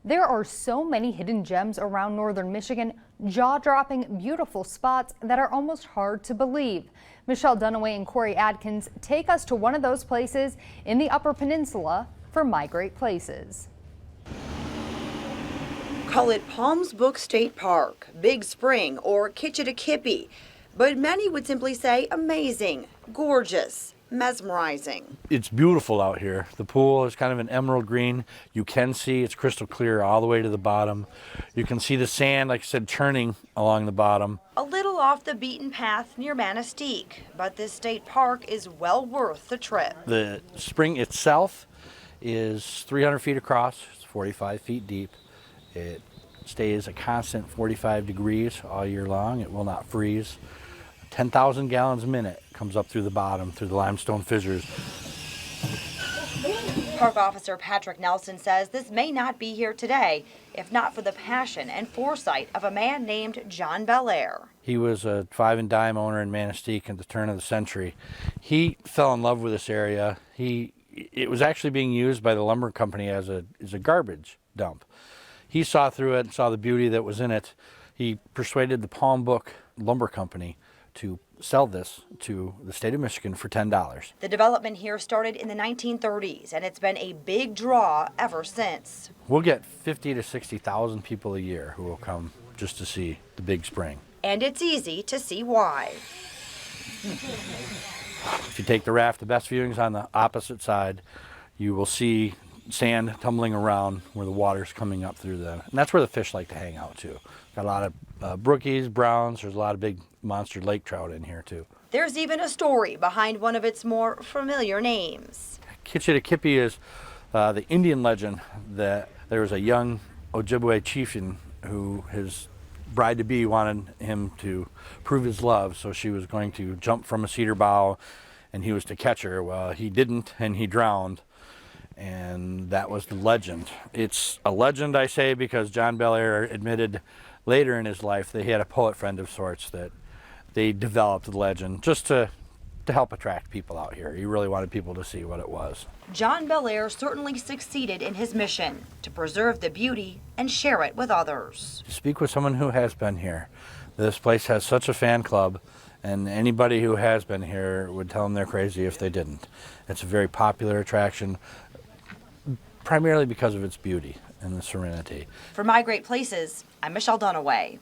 There are so many hidden gems around northern Michigan, jaw-dropping, beautiful spots that are almost hard to believe. Michelle Dunaway and Corey Adkins take us to one of those places in the Upper Peninsula for My Great Places. Call it Palms Book State Park, Big Spring, or Kitch ITI Kipi, but many would simply say amazing, gorgeous, mesmerizing. It's beautiful out here. The pool is kind of an emerald green. You can see it's crystal clear all the way to the bottom. You can see the sand, like I said, churning along the bottom. A little off the beaten path near Manistee, but this state park is well worth the trip. The spring itself is 300 feet across, it's 45 feet deep. It stays a constant 45 degrees all year long. It will not freeze. 10,000 gallons a minute comes up through the bottom, through the limestone fissures. Park Officer Patrick Nelson says this may not be here today if not for the passion and foresight of a man named John Belair. He was a five and dime owner in Manistee at the turn of the century. He fell in love with this area. It was actually being used by the lumber company as a garbage dump. He saw through it and saw the beauty that was in it. He persuaded the Palm Book Lumber Company to sell this to the state of Michigan for $10. The development here started in the 1930s, and it's been a big draw ever since. We'll get 50 to 60,000 people a year who will come just to see the Big Spring. And it's easy to see why. If you take the raft, the best viewing's on the opposite side. You will see sand tumbling around where the water's coming up through them. And that's where the fish like to hang out too. Got a lot of brookies, browns, there's a lot of big monster lake trout in here too. There's even a story behind one of its more familiar names. Kitch ITI Kipi is the Indian legend that there was a young Ojibwe chieftain who his bride-to-be wanted him to prove his love, so she was going to jump from a cedar bough and he was to catch her. Well, he didn't and he drowned. And that was the legend. It's a legend, I say, because John Belair admitted later in his life that he had a poet friend of sorts that they developed the legend just to help attract people out here. He really wanted people to see what it was. John Belair certainly succeeded in his mission to preserve the beauty and share it with others. Speak with someone who has been here. This place has such a fan club, and anybody who has been here would tell them they're crazy if they didn't. It's a very popular attraction, primarily because of its beauty and the serenity. For My Great Places, I'm Michelle Dunaway.